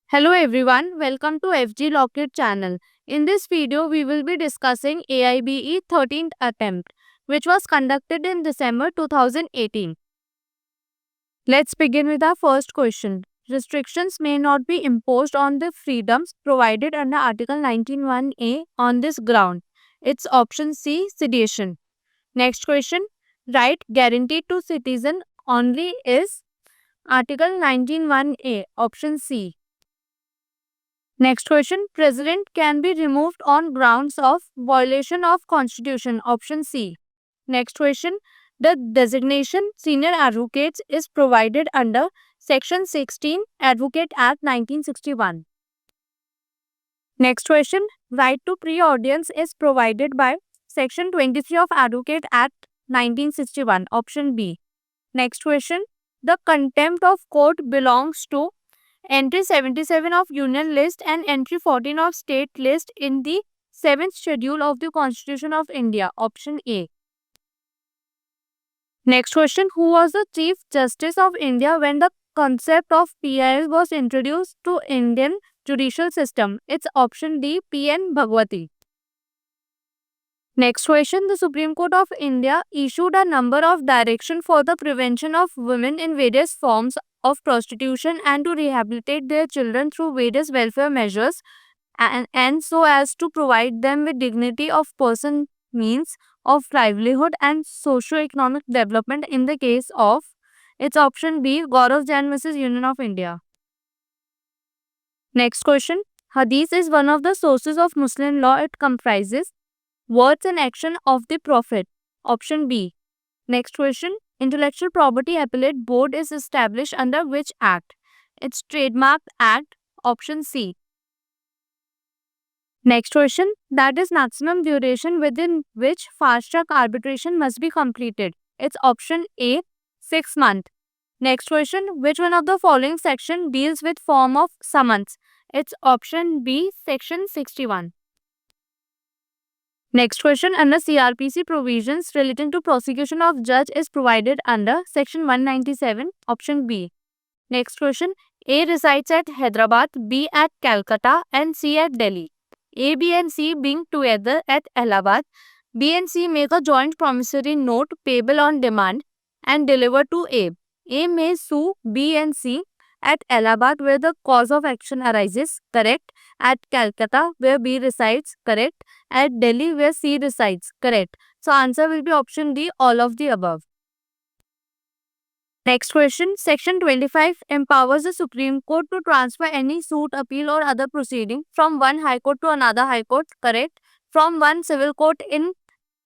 Hello everyone, welcome to FG Lockit channel. In this video, we will be discussing AIBE 13th attempt, which was conducted in December 2018. Let's begin with our first question. Restrictions may not be imposed on the freedoms provided under Article 19(1)(a) on this ground. It's option C, sedition. Next question. Right guaranteed to citizen only is Article 19(1)(a), option C. Next question. President can be removed on grounds of violation of Constitution. Option C. Next question. The designation senior advocates is provided under Section 16 Advocate Act 1961. Next question. Right to pre-audience is provided by Section 23 of Advocate Act 1961. Option B. Next question. The contempt of court belongs to Entry 77 of Union List and Entry 14 of State List in the 7th Schedule of the Constitution of India. Option A. Next question. Who was the Chief Justice of India when the concept of PIL was introduced to Indian judicial system? It's option D. P.N. Bhagwati. Next question. The Supreme Court of India issued a number of directions for the prevention of women in various forms of prostitution and to rehabilitate their children through various welfare measures and so as to provide them with dignity of person, means of livelihood and socio-economic development in the case of, it's option B, Gaurav Jain vs. Union of India. Next question. Hadith is one of the sources of Muslim law. It comprises words and action of the Prophet. Option B. Next question. Intellectual Property Appellate Board is established under which act? It's Trademark Act. Option C. Next question. That is maximum duration within which fast track arbitration must be completed. It's option A, 6 months. Next question. Which one of the following section deals with form of summons? It's option B, section 61. Next question. Under CRPC provisions relating to prosecution of judge is provided under section 197, option B. Next question. A resides at Hyderabad, B at Calcutta and C at Delhi. A, B and C being together at Allahabad, B and C make a joint promissory note payable on demand and deliver to A. A may sue B and C at Allahabad where the cause of action arises, correct. At Calcutta where B resides, correct. At Delhi where C resides, correct. So answer will be option D, all of the above. Next question. Section 25 empowers the Supreme Court to transfer any suit, appeal or other proceeding from one high court to another high court, correct. From one civil court in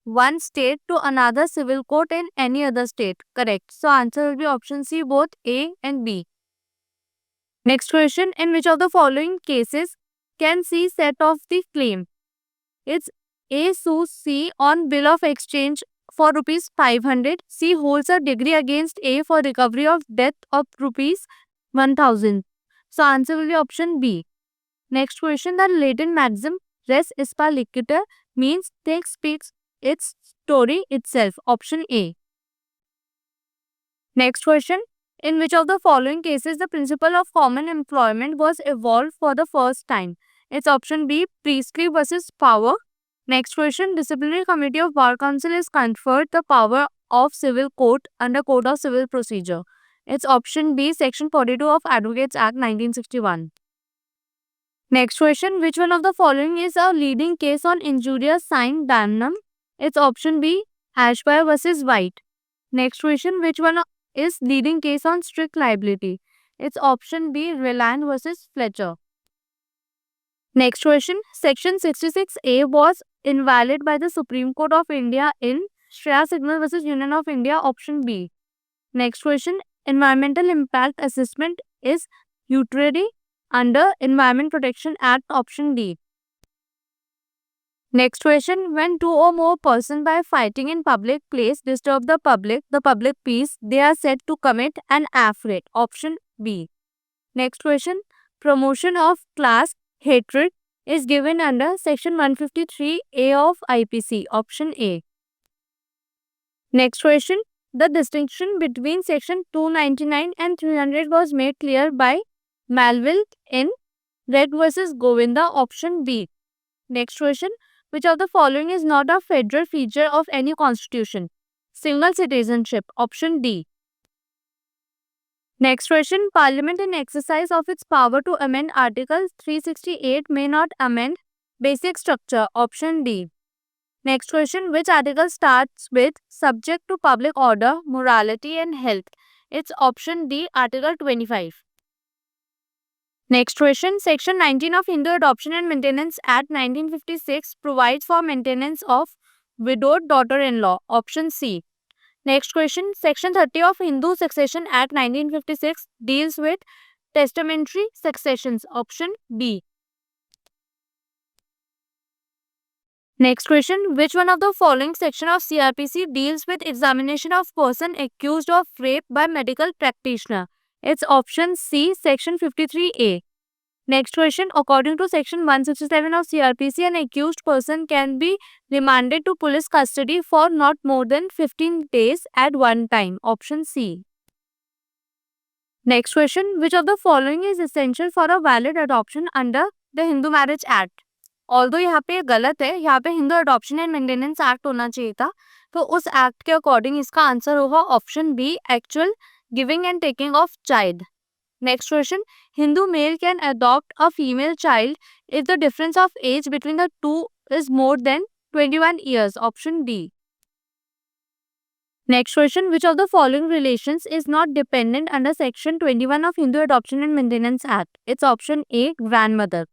one state to another civil court in any other state, correct. So answer will be option C, both A and B. Next question. In which of the following cases can C set off the claim? It's A sues C on bill of exchange for rupees 500. C holds a degree against A for recovery of debt of rupees 1000. So answer will be option B. Next question. The Latin maxim res ipsa licita means text speaks its story itself. Option A. Next question. In which of the following cases the principle of common employment was evolved for the first time? It's option B, Priestley versus Power. Next question. Disciplinary Committee of Bar Council is conferred the power of civil court under Code of Civil Procedure. It's option B, Section 42 of Advocates Act 1961. Next question. Which one of the following is a leading case on injurious sine damnum? It's option B, Ashby versus White. Next question. Which one is leading case on strict liability? It's option B, Reliant versus Fletcher. Next question. Section 66A was invalid by the Supreme Court of India in Shreya Signal versus Union of India. Option B. Next question. Environmental impact assessment is utility under Environment Protection Act. Option D. Next question. When two or more persons by fighting in public place disturb the public peace, they are said to commit an affray. Option B. Next question. Promotion of class hatred is given under section 153A of IPC. Option A. Next question. The distinction between section 299 and 300 was made clear by Melville in Red versus Govinda, option B. Next question. Which of the following is not a federal feature of any constitution? Single citizenship, option D. Next question. Parliament in exercise of its power to amend Article 368 may not amend basic structure, option D. Next question. Which article starts with subject to public order, morality and health? It's option D, Article 25. Next question. Section 19 of Hindu Adoption and Maintenance Act 1956 provides for maintenance of widowed daughter-in-law, option C. Next question. Section 30 of Hindu Succession Act 1956 deals with testamentary successions, option B. Next question. Which one of the following section of CRPC deals with examination of person accused of rape by medical practitioner? It's option C, section 53A. Next question. According to section 167 of CRPC, an accused person can be remanded to police custody for not more than 15 days at one time. Option C. Next question. Which of the following is essential for a valid adoption under the Hindu Marriage Act? Although यहाँ पे गलत है, यहाँ पे Hindu adoption and maintenance act होना चाहिए था, तो उस एक्ट के अकॉर्डिंग इसका आंसर होगा option B, actual giving and taking of child. Next question. Hindu male can adopt a female child if the difference of age between the two is more than 21 years, option D. Next question. Which of the following relations is not dependent under section 21 of Hindu Adoption and Maintenance Act? It's option A, grandmother.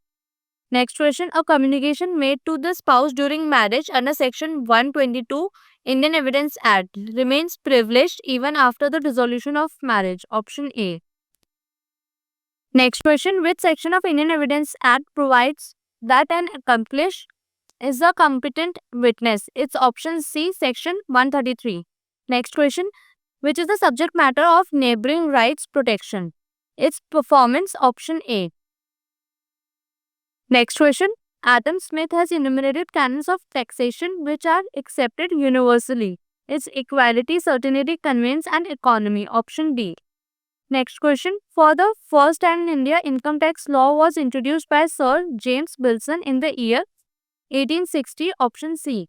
Next question. A communication made to the spouse during marriage under section 122 Indian Evidence Act remains privileged even after the dissolution of marriage, option A. Next question. Which section of Indian Evidence Act provides that an accomplice is a competent witness? It's option C, section 133. Next question. Which is the subject matter of neighboring rights protection? It's performance, option A. Next question. Adam Smith has enumerated canons of taxation which are accepted universally. It's equality, certainty, convenience and economy, option D. Next question. For the first time in India, income tax law was introduced by Sir James Wilson in the year 1860, option C.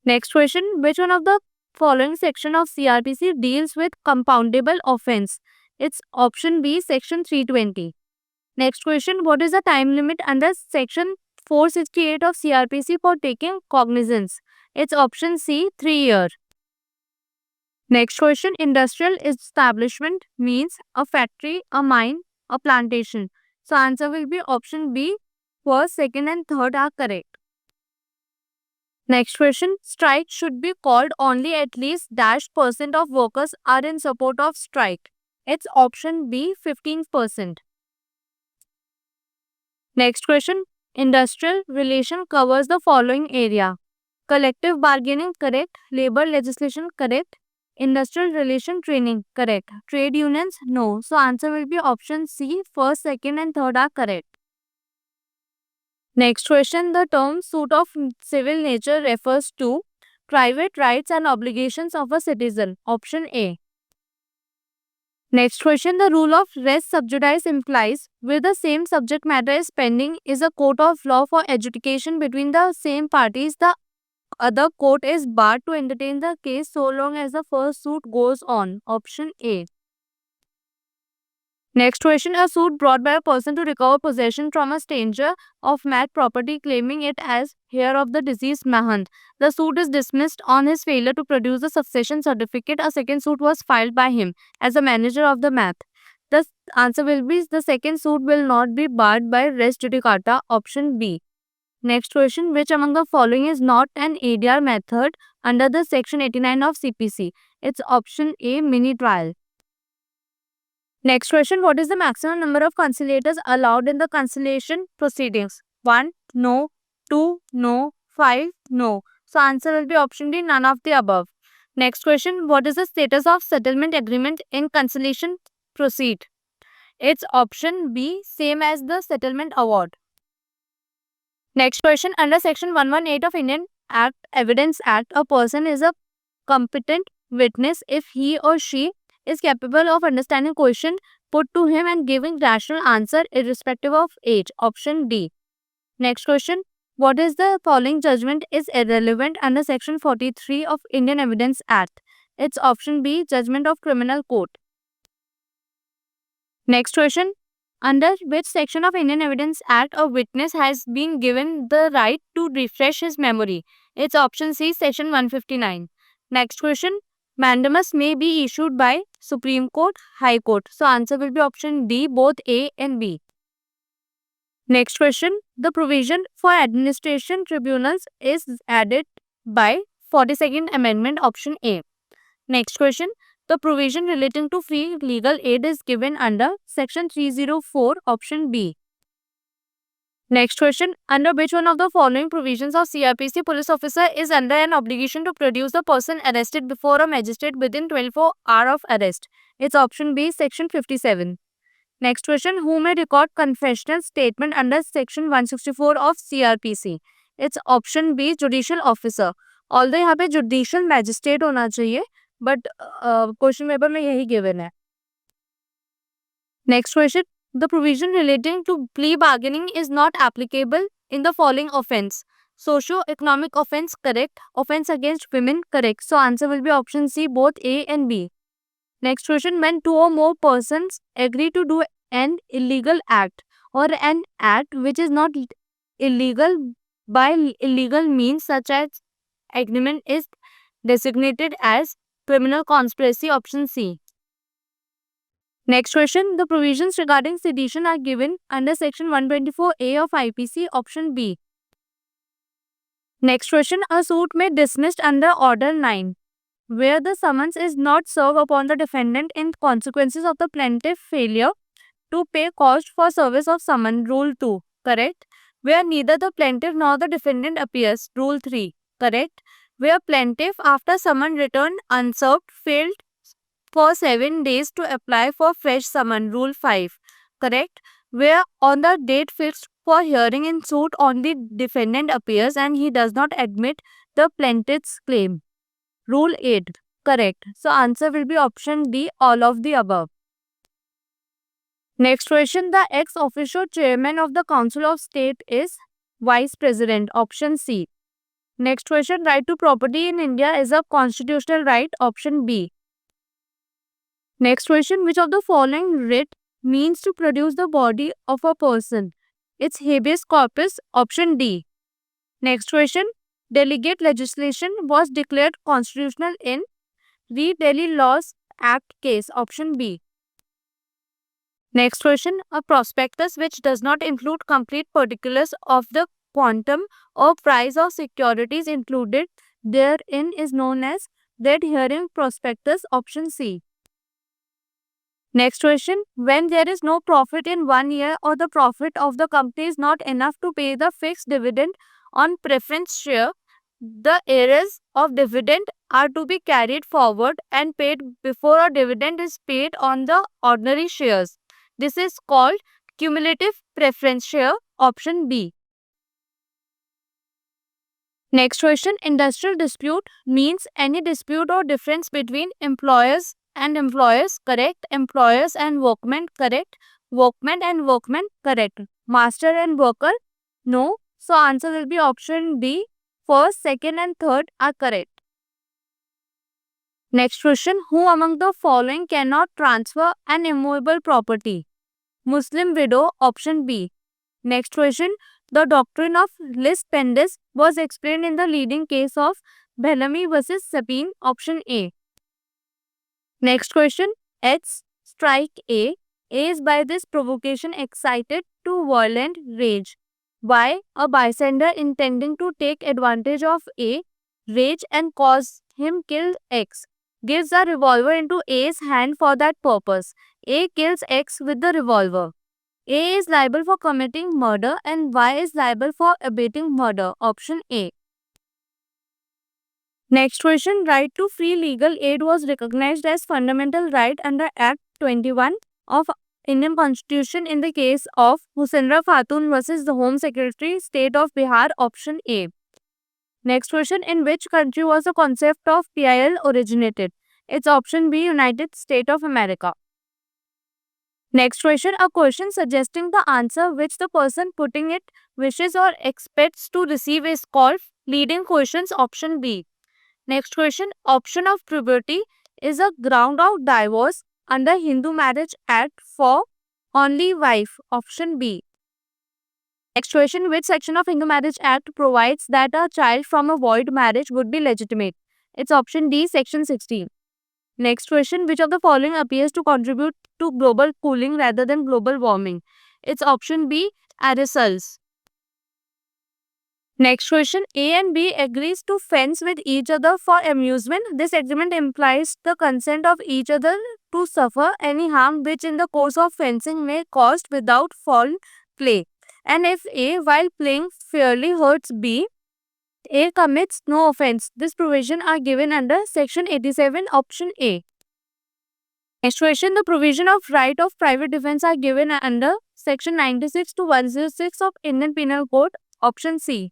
Next question. Which one of the following section of CRPC deals with compoundable offense? It's option B, section 320. Next question. What is the time limit under section 468 of CRPC for taking cognizance? It's option C, 3 years. Next question. Industrial establishment means a factory, a mine, a plantation. So answer will be option B. First, second and third are correct. Next question. Strike should be called only at least -% of workers are in support of strike. It's option B, 15%. Next question. Industrial relation covers the following area. Collective bargaining, correct. Labor legislation, correct. Industrial relation training, correct. Trade unions, no. So answer will be option C. First, second and third are correct. Next question. The term suit of civil nature refers to private rights and obligations of a citizen, option A. Next question. The rule of res subjudice implies where the same subject matter is pending is a court of law for adjudication between the same parties. The other court is barred to entertain the case so long as the first suit goes on. Option A. Next question. A suit brought by a person to recover possession from a stranger of mad property claiming it as heir of the deceased Mahant. The suit is dismissed on his failure to produce a succession certificate. A second suit was filed by him as a manager of the map. The answer will be the second suit will not be barred by res judicata, option B. Next question. Which among the following is not an ADR method under the section 89 of CPC? It's option A, mini trial. Next question. What is the maximum number of conciliators allowed in the conciliation proceedings? 1, no. 2, no. 5, no. So answer will be option D, none of the above. Next question. What is the status of settlement agreement in conciliation proceed? It's option B, same as the settlement award. Next question. Under section 118 of Indian Evidence Act, a person is a competent witness if he or she is capable of understanding question put to him and giving rational answer irrespective of age. Option D. Next question. What is the following judgment is irrelevant under Section 43 of Indian Evidence Act? It's option B, judgment of criminal court. Next question. Under which section of Indian Evidence Act a witness has been given the right to refresh his memory? It's option C, Section 159. Next question. Mandamus may be issued by Supreme Court, High Court. So answer will be option D, both A and B. Next question. The provision for administration tribunals is added by 42nd Amendment, option A. Next question. The provision relating to free legal aid is given under Section 304, option B. Next question. Under which one of the following provisions of CRPC police officer is under an obligation to produce the person arrested before a magistrate within 24 hours of arrest? It's option B, Section 57. Next question. Who may record confessional statement under Section 164 of CRPC? It's option B, judicial officer. Although यहाँ पे judicial magistrate होना चाहिए, but question paper में यही given है. Next question. The provision relating to plea bargaining is not applicable in the following offense. Socio-economic offense, correct. Offense against women, correct. So answer will be option C, both A and B. Next question. When two or more persons agree to do an illegal act or an act which is not illegal by illegal means such as agreement is designated as criminal conspiracy, option C. Next question. The provisions regarding sedition are given under Section 124A of IPC, option B. Next question. A suit may dismissed under Order 9, where the summons is not served upon the defendant in consequences of the plaintiff failure to pay cost for service of summon, Rule 2, correct. Where neither the plaintiff nor the defendant appears, Rule 3, correct. Where plaintiff after summon returned unserved failed for 7 days to apply for fresh summon, Rule 5, correct. Where on the date fixed for hearing in suit on the defendant appears and he does not admit the plaintiff's claim, Rule 8, correct. So answer will be option D, all of the above. Next question. The ex officio chairman of the Council of State is Vice President, option C. Next question. Right to property in India is a constitutional right, option B. Next question. Which of the following writ means to produce the body of a person? It's habeas corpus, option D. Next question. Delegate legislation was declared constitutional in Re Delhi Laws Act case, option B. Next question. A prospectus which does not include complete particulars of the quantum or price of securities included therein is known as red herring prospectus, option C. Next question. When there is no profit in 1 year or the profit of the company is not enough to pay the fixed dividend on preference share, the arrears of dividend are to be carried forward and paid before a dividend is paid on the ordinary shares. This is called cumulative preference share, option B. Next question. Industrial dispute means any dispute or difference between employers and employers, correct. Employers and workmen, correct. Workmen and workmen, correct. Master and worker, no. So answer will be option D. First, second and third are correct. Next question. Who among the following cannot transfer an immovable property? Muslim widow, option B. Next question. The doctrine of lis pendens was explained in the leading case of Bellamy versus Sabine, option A. Next question. H. Strike A. A is by this provocation excited to violent rage. Y. A bystander intending to take advantage of A. Rage and cause him kill X. Gives a revolver into A's hand for that purpose. A kills X with the revolver. A is liable for committing murder and Y is liable for abetting murder. Option A. Next question. Right to free legal aid was recognized as fundamental right under Act 21 of Indian Constitution in the case of Husendra Khatun versus the Home Secretary, State of Bihar. Option A. Next question. In which country was the concept of PIL originated? It's option B, United States of America. Next question, a question suggesting the answer which the person putting it wishes or expects to receive is called leading questions, option B. Next question, option of puberty is a ground of divorce under Hindu Marriage Act for only wife, option B. Next question, which section of Hindu Marriage Act provides that a child from a void marriage would be legitimate? It's option D, section 16. Next question, which of the following appears to contribute to global cooling rather than global warming? It's option B, aerosols. Next question, A and B agrees to fence with each other for amusement. This agreement implies the consent of each other to suffer any harm which in the course of fencing may caused without foul play. And if A, while playing fairly, hurts B, A commits no offense. This provision are given under section 87, option A. Next question, the provision of right of private defense are given under section 96 to 106 of Indian Penal Code, option C.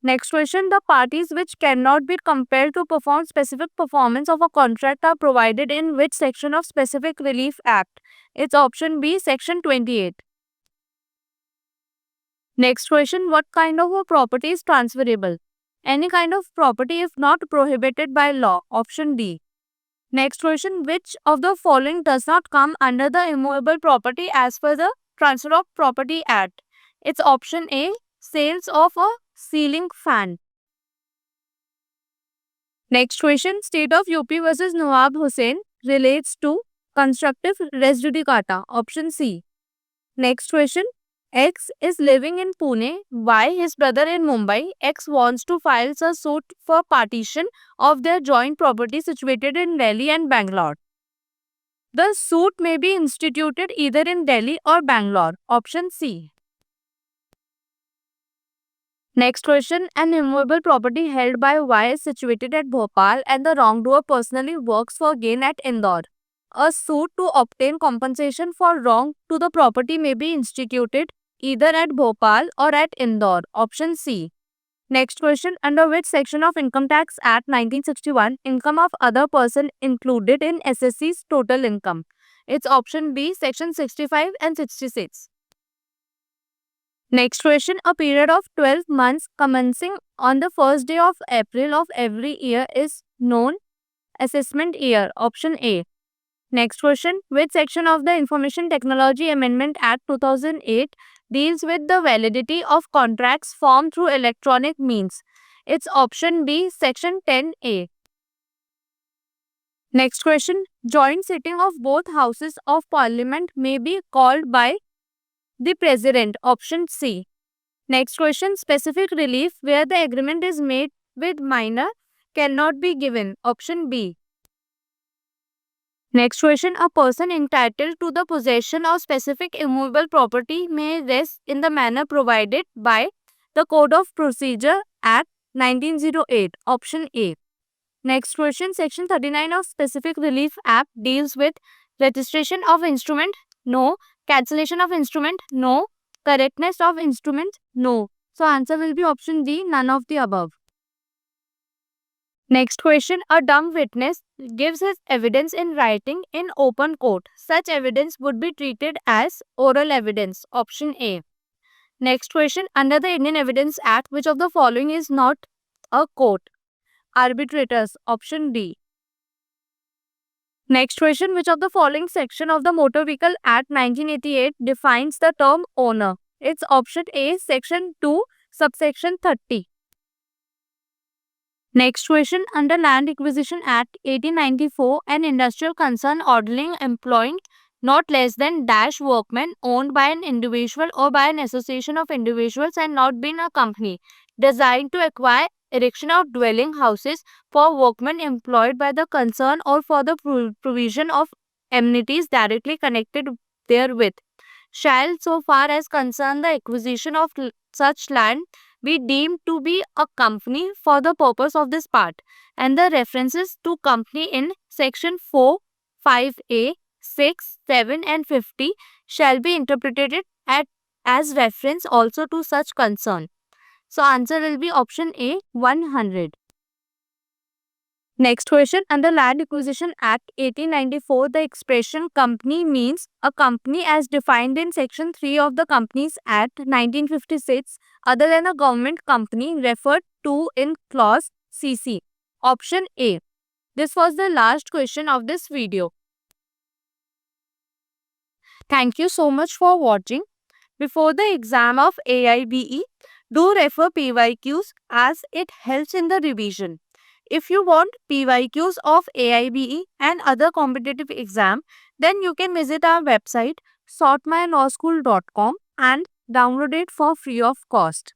Next question, the parties which cannot be compelled to perform specific performance of a contract are provided in which section of Specific Relief Act? It's option B, section 28. Next question, what kind of a property is transferable? Any kind of property if not prohibited by law, option D. Next question, which of the following does not come under the immovable property as per the Transfer of Property Act? It's option A, sales of a ceiling fan. Next question, state of UP versus Nawab Hussain relates to constructive res judicata, option C. Next question, X is living in Pune, Y his brother in Mumbai. X wants to file a suit for partition of their joint property situated in Delhi and Bangalore. The suit may be instituted either in Delhi or Bangalore, option C. Next question, an immovable property held by Y is situated at Bhopal and the wrongdoer personally works for gain at Indore. A suit to obtain compensation for wrong to the property may be instituted either at Bhopal or at Indore, option C. Next question, under which section of Income Tax Act 1961 income of other person included in SSC's total income? It's option B, section 65 and 66. Next question, a period of 12 months commencing on the first day of April of every year is known assessment year, option A. Next question, which section of the Information Technology Amendment Act 2008 deals with the validity of contracts formed through electronic means? It's option B, section 10A. Next question, joint sitting of both houses of parliament may be called by the president, option C. Next question, specific relief where the agreement is made with minor cannot be given, option B. Next question, a person entitled to the possession of specific immovable property may rest in the manner provided by the Code of Procedure Act 1908, option A. Next question, section 39 of Specific Relief Act deals with registration of instrument, no. Cancellation of instrument, no. Correctness of instrument, no. So answer will be option D, none of the above. Next question, a dumb witness gives his evidence in writing in open court. Such evidence would be treated as oral evidence, option A. Next question, under the Indian Evidence Act, which of the following is not a court? Arbitrators, option D. Next question, which of the following section of the Motor Vehicle Act 1988 defines the term owner? It's option A, section 2, subsection 30. Next question, under Land Acquisition Act 1894, an industrial concern ordering employing not less than dash workmen owned by an individual or by an association of individuals and not being a company designed to acquire erection of dwelling houses for workmen employed by the concern or for the provision of amenities directly connected therewith shall, so far as concern the acquisition of such land, be deemed to be a company for the purpose of this part, and the references to company in section 4, 5A, 6, 7 and 50 shall be interpreted as reference also to such concern. So answer will be option A, 100. Next question. Under Land Acquisition Act 1894, the expression company means a company as defined in Section 3 of the Companies Act 1956 other than a government company referred to in clause CC. Option A. This was the last question of this video. Thank you so much for watching. Before the exam of AIBE, do refer PYQs as it helps in the revision. If you want PYQs of AIBE and other competitive exam, then you can visit our website sortmylawschool.com and download it for free of cost.